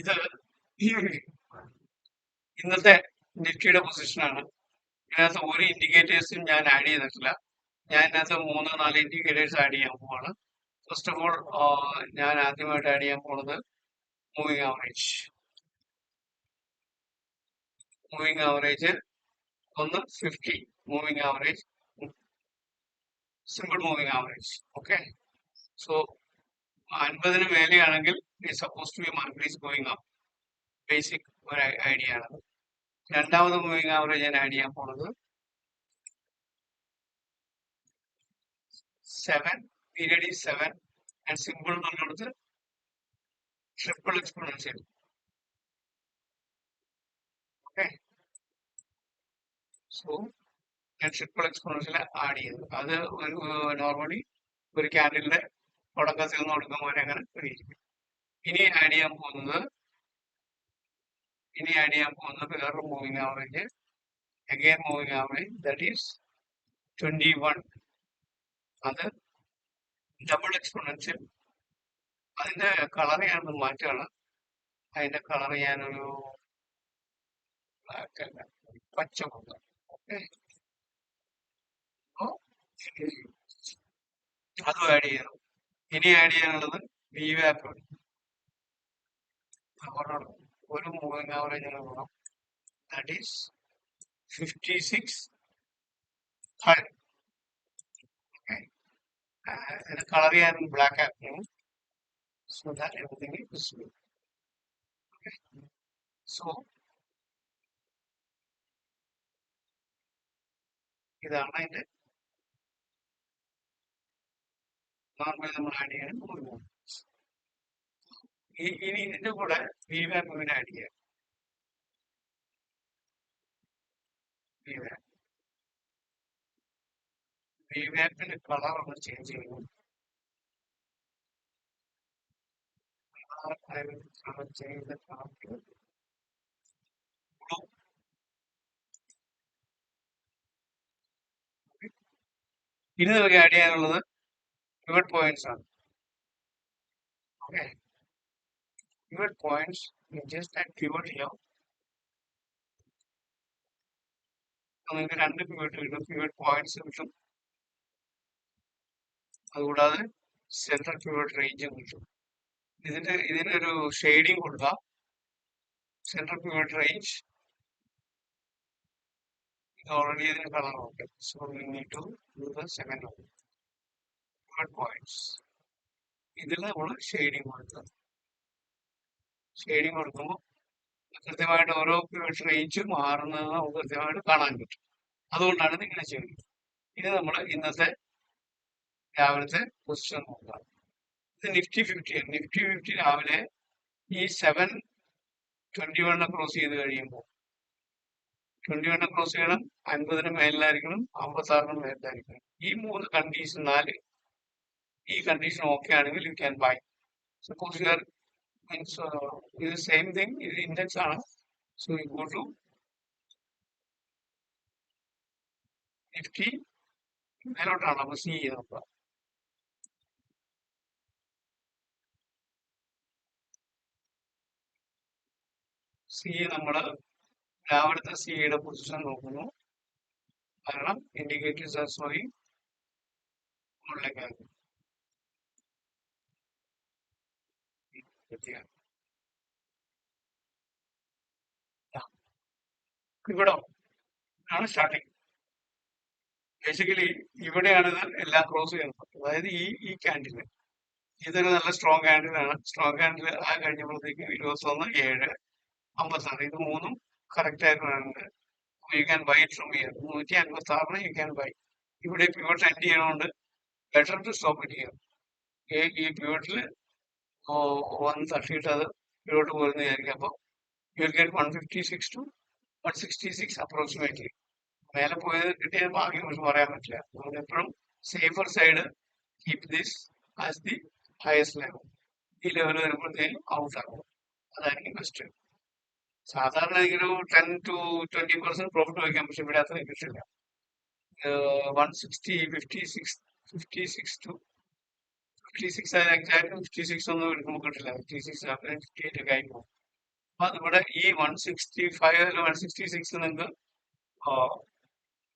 ഇത് ഇന്നത്തെ നിഫ്റ്റിയുടെ പൊസിഷനാണ്. ഇതിനകത്ത് ഒരു ഇൻഡിക്കേറ്റേഴ്സും ഞാൻ ആഡ് ചെയ്തിട്ടില്ല. ഞാൻ ഇതിനകത്ത് 3-4 ഇൻഡിക്കേറ്റേഴ്സ് ആഡ് ചെയ്യാൻ പോവാണ്. ഫസ്റ്റ് ഓഫ് ഓൾ ഞാൻ ആദ്യമായിട്ട് ആഡ് ചെയ്യാൻ പോകുന്നത് മൂവിങ് ആവറേജ്. മൂവിങ് ആവറേജ് ഒന്ന് 50 moving average, simple moving average. Okay, so 50-ന് മേലെയാണെങ്കിൽ suppose to be market is going up. Basic ഒരു ഐഡിയ ആണ്. രണ്ടാമത് മൂവിങ് ആവറേജ് ഞാൻ ആഡ് ചെയ്യാൻ പോണത് 7, പീരിയഡ് ഈസ് 7 ആൻഡ് സിമ്പിൾ എന്നുള്ളത് ട്രിപ്പിൾ എക്സ്പോണൻഷ്യൽ. ഓക്കെ, സോ ഞാൻ ട്രിപ്പിൾ എക്സ്പോണൻഷ്യൽ ആഡ് ചെയ്തു. അത് ഒരു നോർമലി ഒരു ക്യാൻഡിലിന്റെ തുടക്കത്തിൽ നിന്ന് കൊടുക്കുമ്പോൾ അങ്ങനെ ഇരിക്കും. ഇനി ആഡ് ചെയ്യാൻ പോകുന്നത് വേറൊരു moving average, again moving average, that is 21. അത് ഡബിൾ എക്സ്പോണൻഷ്യൽ. അതിന്റെ കളർ ഞാനൊന്ന് മാറ്റുകയാണ്. അതിന്റെ കളർ ഞാനൊരു ബ്ലാക്ക് അല്ല, പച്ച കൊടുക്കാം. ഓക്കെ, അതും ആഡ് ചെയ്യണം. ഇനി ആഡ് ചെയ്യാനുള്ളത് VWAP. ഒരു മൂവിങ് ആവറേജ് വേണം, ദാറ്റ് ഈസ് 56. ഇതിന്റെ കളർ ഞാൻ ബ്ലാക്ക് ആക്കണം. So that everything is visible. Okay. So ഇതാണ് അതിന്റെ നോർമലി നമ്മൾ ആഡ് ചെയ്യാൻ പോകുന്നത്. ഇനി ഇതിന്റെ കൂടെ VWAP ആഡ് ചെയ്യാം. VWAPന്റെ കളർ ഒന്ന് ചേഞ്ച് ചെയ്യണം. I will change the color to blue. ഇനി നമുക്ക് ആഡ് ചെയ്യാനുള്ളത് pivot points ആണ്. Okay, pivot points, you just add pivot here. നിങ്ങൾക്ക് 2 pivot കിട്ടും, pivot points കിട്ടും. അതുകൂടാതെ സെൻട്രൽ pivot റേഞ്ചും കിട്ടും. ഇതിനൊരു ഷെയ്ഡിങ് കൊടുക്കാം. സെൻട്രൽ pivot റേഞ്ച് already ഇതിന് കളർ ഉണ്ട്. So we need to do the second one. Pivot points. ഇതിൽ നമ്മൾ ഷെയ്ഡിങ് കൊടുക്കുക. ഷെയ്ഡിങ് കൊടുക്കുമ്പോൾ കൃത്യമായിട്ട് ഓരോ pivot റേഞ്ച് മാറുന്നത് നമുക്ക് കൃത്യമായിട്ട് കാണാൻ പറ്റും. അതുകൊണ്ടാണ് ഇത് ഇങ്ങനെ ചെയ്യുന്നത്. ഇനി നമ്മൾ ഇന്നത്തെ രാവിലത്തെ പൊസിഷൻ നോക്കാം. ഇത് നിഫ്റ്റി 50. നിഫ്റ്റി 50 രാവിലെ ഈ 721 ക്രോസ് ചെയ്ത് കഴിയുമ്പോൾ 21 ക്രോസ് ചെയ്യണം, 50-ന് മേലിലായിരിക്കണം, 56-ന് മേലിലായിരിക്കണം. ഈ 3 കണ്ടീഷൻ, 4 ഈ കണ്ടീഷൻ ഓക്കെ ആണെങ്കിൽ you can buy. Suppose you are means ഇത് സെയിം തിങ്, ഇത് ഇൻഡെക്സ് ആണ്. So you go to Nifty മേലോട്ടാണ് അപ്പൊ സി നോക്കുക. സി നമ്മൾ രാവിലത്തെ സിയുടെ പൊസിഷൻ നോക്കുന്നു. കാരണം ഇൻഡിക്കേറ്റേഴ്സ് ആർ ഷോയിങ് മുകളിലേക്കാണ്. ഇവിടെ ആണ് സ്റ്റാർട്ടിങ്. ബേസിക്കലി ഇവിടെയാണ് എല്ലാം ക്രോസ് ചെയ്യുന്നത്. അതായത് ഈ ക്യാൻഡിൽ ഇതൊരു നല്ല സ്ട്രോങ് ക്യാൻഡിലാണ്. സ്ട്രോങ് ക്യാൻഡിൽ ആ കഴിഞ്ഞപ്പോഴത്തേക്ക് 21:7, 56. ഇത് മൂന്നും കറക്റ്റ് ആയിട്ടുണ്ട്. You can buy it from here. 156-ന് യു ക്യാൻ ബൈ. ഇവിടെ പിവട്ട് എൻഡ് ചെയ്യണോണ്ട് better to stop it here. ഈ പിവട്ടിൽ 1 തട്ടിയിട്ട് അത് പിവട്ട് പോലെന്ന് വിചാരിക്കും. അപ്പോൾ you will get 156 to 166 approximately. മേലെ പോയത് കിട്ടിയ ഭാഗ്യം പക്ഷെ പറയാൻ പറ്റില്ല. അതുകൊണ്ട് എപ്പോഴും safer side keep this as the highest level. ഈ ലെവൽ വരുമ്പോഴത്തേക്കും ഔട്ട് ആകും. അതായിരിക്കും ബെസ്റ്റ്. സാധാരണ എനിക്കൊരു 10 to 20% പ്രോഫിറ്റ് വയ്ക്കാം, പക്ഷെ ഇവിടെ അത്രയും കിട്ടില്ല. 160, 56 to 56 എക്സാക്ട് 56 ഒന്നും എടുക്കുമ്പോൾ കിട്ടില്ല. 56 58 കഴിഞ്ഞു. അപ്പൊ ഇവിടെ ഈ 165 അല്ലെങ്കിൽ 166 നിങ്ങൾക്ക്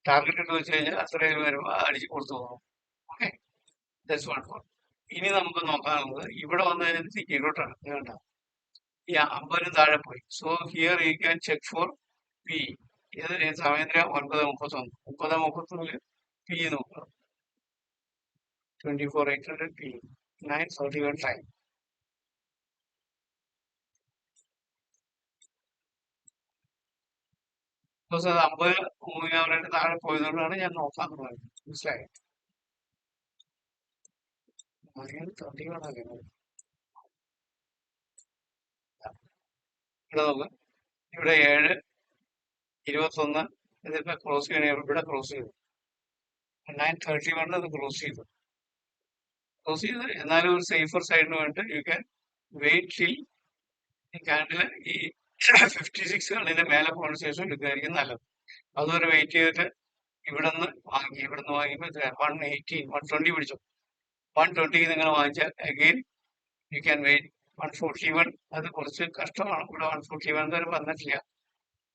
ടാർഗറ്റ് ഇട്ട് വെച്ച് കഴിഞ്ഞാൽ അത്രയും വരുമ്പോൾ അടിച്ച് കൊടുത്തു പോകും. Okay, that's one four. ഇനി നമുക്ക് നോക്കാനുള്ളത് ഇവിടെ വന്നു കഴിഞ്ഞാൽ കീഴോട്ടാണ് വേണ്ട, ഈ 50 താഴെ പോയി. So here you can check for P. ഇത് സമയം 9:31. 9:31 പി നോക്കുക. 24,800 പി 9:31 ടൈം. ബിക്കോസ് അത് 50 മൂവിംഗ് ആവറേജ് താഴെ പോയതുകൊണ്ടാണ് ഞാൻ നോക്കാൻ തുടങ്ങിയത്. മനസ്സിലായി? ഇവിടെ നോക്കുക, ഇവിടെ 7:21 ഇതിപ്പോ ക്ലോസ് ചെയ്യണേ, ഇവിടെ ക്ലോസ് ചെയ്തു. 9:31 അത് ക്ലോസ് ചെയ്തു. എന്നാലും ഒരു സേഫർ സൈഡിന് വേണ്ടി യു ക്യാൻ വെയിറ്റ് ടിൽ ഈ കാൻഡില് ഈ 56 ഇതിന്റെ മേലെ പോയതിനു ശേഷം എടുക്കുകയായിരിക്കും നല്ലത്. അതുവരെ വെയിറ്റ് ചെയ്തിട്ട് ഇവിടെ നിന്ന് വാങ്ങിയപ്പോ 118 120 പിടിച്ചു. 120 നിങ്ങൾ വാങ്ങിച്ചാൽ അഗെയിൻ യു ക്യാൻ വെയിറ്റ് 141. അത് കുറച്ച് കഷ്ടമാണ്. ഇവിടെ 141 വരെ വന്നിട്ടില്ല.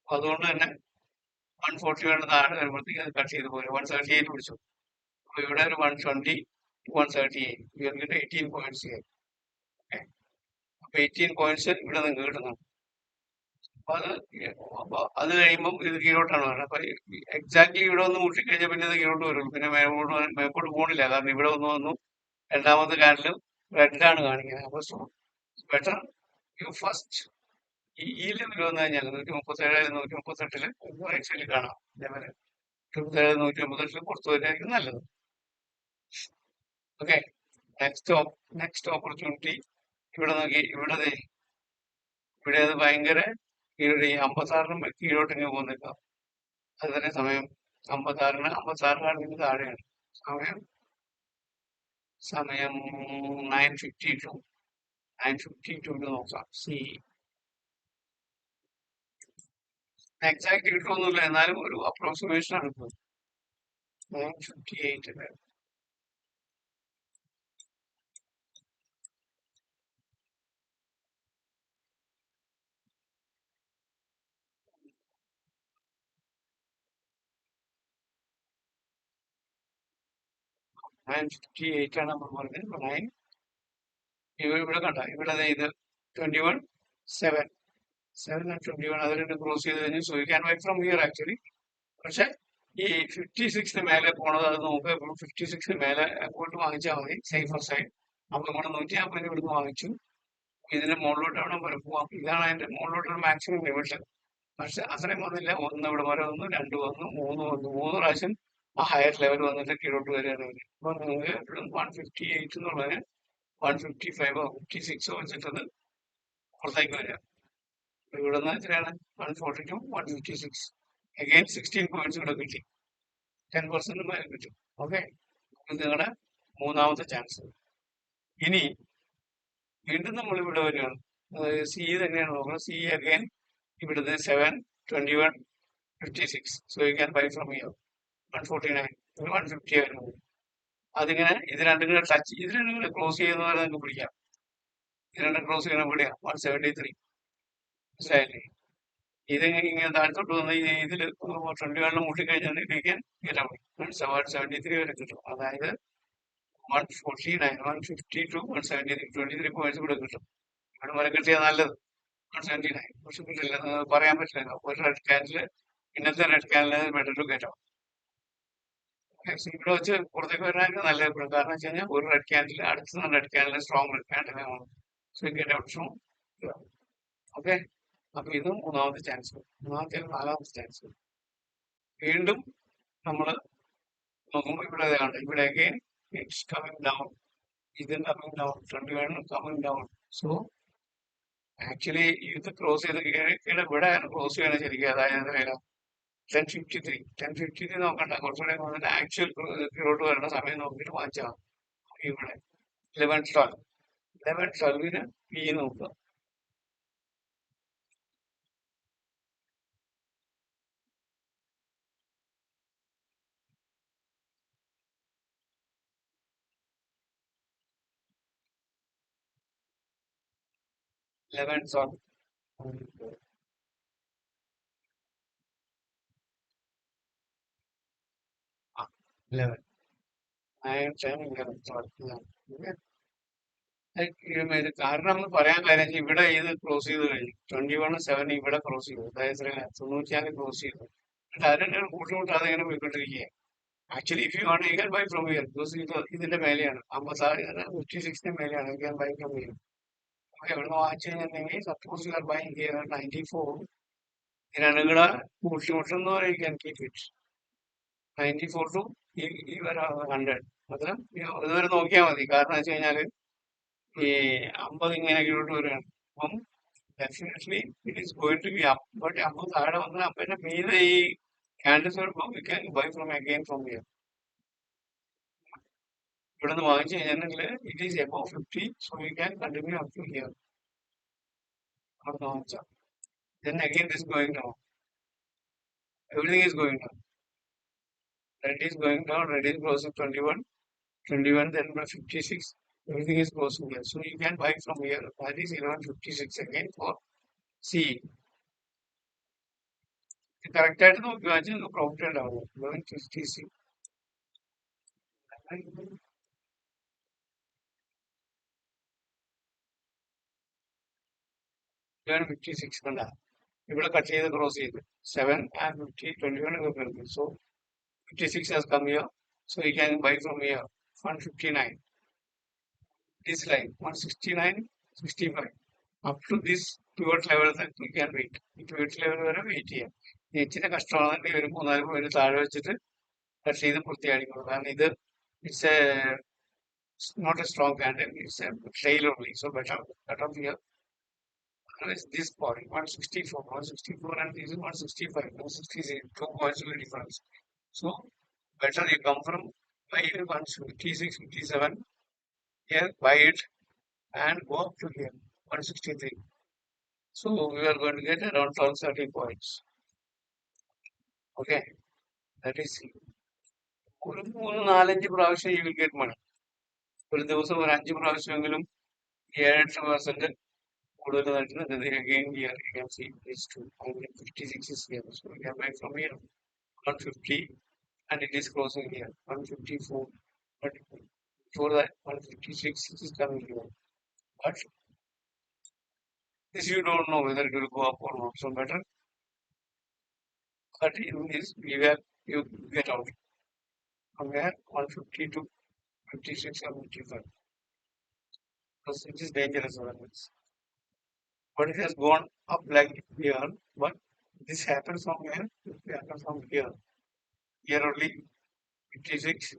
അതുകൊണ്ട് തന്നെ 141 താഴെ വരുമ്പോഴത്തേക്ക് അത് കട്ട് ചെയ്ത് പോരും. 138 പിടിച്ചു. അപ്പൊ ഇവിടെ ഒരു 120 138 ഇവർക്ക് 18 പോയിന്റ്സ് ആയി. അപ്പൊ 18 പോയിന്റ്സ് ഇവിടെ നിങ്ങൾക്ക് കിട്ടുന്നുണ്ട്. അപ്പൊ അത് കഴിയുമ്പോൾ ഇത് കീഴോട്ടാണ് വരുന്നത്. അപ്പൊ എക്സാക്ട്ലി ഇവിടെ ഒന്ന് മുട്ടിക്കഴിഞ്ഞാൽ പിന്നെ ഇത് കീഴോട്ട് വരും. പിന്നെ മേപ്പോട്ട് പോകണില്ല. കാരണം ഇവിടെ ഒന്ന് വന്നു, രണ്ടാമത്തെ കാൻഡിൽ റെഡാണ് കാണിക്കുന്നത്. അപ്പൊ ബെറ്റർ യു ഫസ്റ്റ് ഈ ലെവൽ വന്നു കഴിഞ്ഞാൽ 137 138 റൈറ്റ് സൈഡിൽ കാണാം. ലെവല് 137 138 പുറത്തു വരികയായിരിക്കും നല്ലത്. ഓക്കെ, നെക്സ്റ്റ് ഓപ്പർച്യൂണിറ്റി ഇവിടെ നോക്കി. ഇവിടെ അത് ഭയങ്കര ഈ 56 കീഴോട്ടിങ്ങനെ പോകുന്നേക്കാം. അതുതന്നെ സമയം 56 താഴെയാണ്. സമയം 9:52 നോക്കാം. സി എക്സാക്ട് കിട്ടുമൊന്നുമില്ല, എന്നാലും ഒരു അപ്രോക്സിമേഷൻ ആണ് ഇപ്പോൾ. 9:58 9:58 ആണ് നമ്മൾ പറഞ്ഞത്. 9 ഇവിടെ കണ്ട, ഇവിടെ ഇത് 21 7 and 21 അത് രണ്ട് ക്രോസ് ചെയ്ത് കഴിഞ്ഞു. So you can buy from here actually. പക്ഷെ ഈ 56 മേലെ പോണത് അത് നോക്കുക. എപ്പോഴും 56 മേലെ പോയിട്ട് വാങ്ങിച്ചാൽ മതി, സേഫർ സൈഡ്. അപ്പൊ നമ്മൾ 150 ഇവിടുന്ന് വാങ്ങിച്ചു. ഇതിന്റെ മുകളിലോട്ട് അവിടെ വരെ പോവാം. ഇതാണ് അതിന്റെ മുകളിലോട്ടുള്ള മാക്സിമം ലിമിറ്റ്. പക്ഷെ അത്രയും വന്നില്ല. 1 ഇവിടെ വരെ വന്നു, 2 വന്നു, 3 വന്നു. 3 പ്രാവശ്യം ആ ഹയർ ലെവൽ വന്നിട്ട് കീഴോട്ട് വരികയാണ്. അപ്പൊ നിങ്ങൾക്ക് 158 എന്നുള്ളതിന് 155 56 വെച്ചിട്ടത് പുറത്തേക്ക് വരിക. ഇവിടെ നിന്ന് എത്രയാണ്? 142 156. അഗൈൻ 16 പോയിന്റ്സ് ഇവിടെ കിട്ടി. 10% മേലെ കിട്ടും. ഓക്കെ, നിങ്ങളുടെ മൂന്നാമത്തെ ചാൻസ്. ഇനി വീണ്ടും നമ്മൾ ഇവിടെ വരികയാണ്. സി തന്നെയാണ് നോക്കുന്നത്. സി അഗൈൻ ഇവിടുന്ന് 7 21 56. So you can buy from here 149 150 വരുന്നത്. അതിങ്ങനെ ഇത് രണ്ടും കൂടെ ടച്ച്, ഇത് രണ്ടും കൂടെ ക്ലോസ് ചെയ്യുന്നവരെ നിങ്ങൾക്ക് പിടിക്കാം. ഇത് രണ്ടും ക്ലോസ് ചെയ്യുന്ന പിടിക്കാം. 173. മനസ്സിലായില്ലേ? ഇത് ഇങ്ങനെ താഴത്തോട്ട് വന്ന് ഇതിൽ 21 മുട്ടിക്കഴിഞ്ഞാൽ ഇരിക്കാൻ 173 വരെ കിട്ടും. അതായത് 149 152 173 23 പോയിന്റ്സ് കൂടെ കിട്ടും. ഇവിടെ വരെ കിട്ടിയാൽ നല്ലത്. 179 പക്ഷെ കിട്ടില്ല, പറയാൻ പറ്റില്ല. ഒരു റെഡ് ക്യാൻഡില് ഇന്നത്തെ red candle better to get out. ഇവിടെ വെച്ച് പുറത്തേക്ക് വരാനായിട്ട് നല്ല എപ്പോഴും. കാരണം വെച്ച് കഴിഞ്ഞാൽ ഒരു റെഡ് ക്യാൻഡിൽ അടുത്ത റെഡ് ക്യാൻഡിൽ സ്ട്രോങ് റെഡ് ക്യാൻഡിലാണ്. So get out from. Okay, അപ്പൊ ഇത് മൂന്നാമത്തെ ചാൻസ്. നാലാമത്തെ ചാൻസ് വീണ്ടും നമ്മൾ നോക്കുമ്പോൾ ഇവിടെ കണ്ട് ഇവിടെ അഗൈൻ ഇറ്റ്സ് കമ്മിങ് ഡൗൺ. ഇത് coming down, 21 coming down. So actually ഇത് ക്രോസ് ചെയ്ത് ഇവിടെ ക്ലോസ് ചെയ്യണം ശരിക്കും. അതായത് 10:53 നോക്കണ്ട, കുറച്ചുകൂടെ വന്നിട്ട് ആക്ച്വൽ കീഴോട്ട് വരേണ്ട സമയം നോക്കിയിട്ട് വാങ്ങിച്ചാൽ ഇവിടെ 11:12 പി നോക്കുക. 11, 9, 10, 11, 12. Okay. കാരണം എന്ന് പറയാൻ കാര്യം ഇവിടെ ഇത് ക്ലോസ് ചെയ്ത് കഴിഞ്ഞു. 21-7 ഇവിടെ ക്ലോസ് ചെയ്തു. അതായത് 96 ക്ലോസ് ചെയ്തു. എന്നിട്ട് അതിന്റെ കൂട്ടുമുട്ടാതെ ഇങ്ങനെ പോയിക്കൊണ്ടിരിക്കുക. ആക്ച്വലി ഇഫ് യു ആണ് you can buy from here because ഇത് ഇതിന്റെ മേലെയാണ് 56 മേലെയാണ് you can buy from here. അപ്പൊ എവിടെ വാങ്ങിച്ചു കഴിഞ്ഞിട്ടുണ്ടെങ്കിൽ suppose you are buy here 94 ഇതിനാണ് ഇവിടെ കൂട്ടിമുട്ടെന്ന് പറയും you can keep it 94 to ഈ വരെ 100. അത് ഇതുവരെ നോക്കിയാൽ മതി. കാരണം വെച്ച് കഴിഞ്ഞാല് ഈ 50 ഇങ്ങനെ കീഴോട്ട് വരികയാണ്. അപ്പം definitely it is going to be up. But 50 താഴെ വന്നാൽ അപ്പന്റെ മീതെ ഈ ക്യാൻഡിൽസ് വരുമ്പോൾ we can buy from again from here. ഇവിടെ നിന്ന് വാങ്ങിച്ചു കഴിഞ്ഞിട്ടുണ്ടെങ്കിൽ it is above 50, so we can continue up to here. അവിടെ വാങ്ങിച്ചാൽ then again this going down. Everything is going down. Red is going down. Red is closing 21, 21, then 56. Everything is closing here. So you can buy from here. That is 1156 again for C. Correct ആയിട്ട് നോക്കി വാങ്ങിച്ചാൽ profit ഉണ്ടാവും. 1156. കണ്ട ഇവിടെ cut ചെയ്ത് cross ചെയ്ത് 7 and 50, 21. So 56 has come here. So you can buy from here 159. This line 169, 65. Up to this pivot level that you can wait. ഈ pivot level വരെ വെയിറ്റ് ചെയ്യാം. ഇച്ചിരി കഷ്ടമാണെങ്കിൽ ഒരു 3-4 പോയിന്റ് താഴെ വെച്ചിട്ട് കട്ട് ചെയ്ത് പൂർത്തിയാക്കിക്കോളൂ. കാരണം ഇത് it's a not a strong candle. It's a trail only. So better cut off here. Otherwise this point 164, 164 and this is 165, 166, 2 points will be difference. So better you come from buy 156, 57 here, buy it and go up to here 163. So we are going to get around 12-13 points. Okay, that is ഒരു 3-4-5 പ്രാവശ്യം you will get money. ഒരു ദിവസം ഒരു 5 പ്രാവശ്യമെങ്കിലും 7-8% കൂടുതൽ നടത്തുന്നത്. Again here you can see this 256 is here. So we can buy from here 150 and it is closing here 154. But before that 156 is coming here. But this you don't know whether it will go up or not. So better cut in this where you get out from here 150 to 56 or 55. Because it is dangerous otherwise. But it has gone up like here. But this happens from here. It happens from here. Here only 56,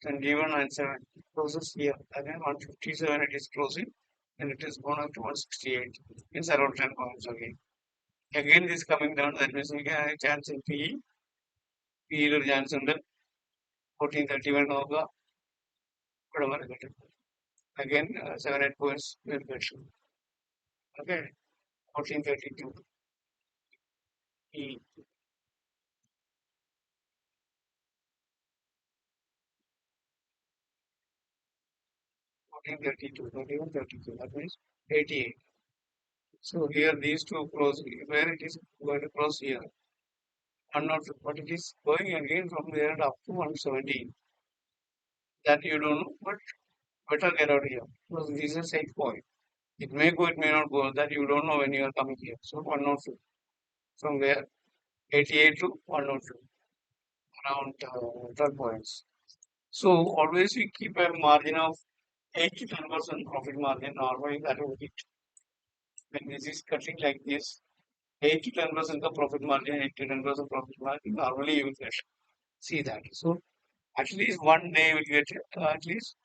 21 and 7 closes here. Again 157 it is closing and it is gone up to 168. It's around 10 points again. Again this coming down, that means we can have a chance in PE. PE ഒരു chance ഉണ്ട് 1431 നോക്കുക. ഇവിടെ വരെ കിട്ടും. Again 7-8 points will get you. Okay, 1432. E. 1432, 31-32. That means 88. So here these two close where it is going to cross here. 102, but it is going again from there up to 117. That you don't know, but better get out here because this is a safe point. It may go, it may not go. That you don't know when you are coming here. So 102 from where 88 to 102, around 12 points. So always we keep a margin of 8 to 10% profit margin. Normally that will hit when this is cutting like this. 8 to 10% of profit margin, 8 to 10% profit margin. Normally you will get see that. So at least one day you will get at least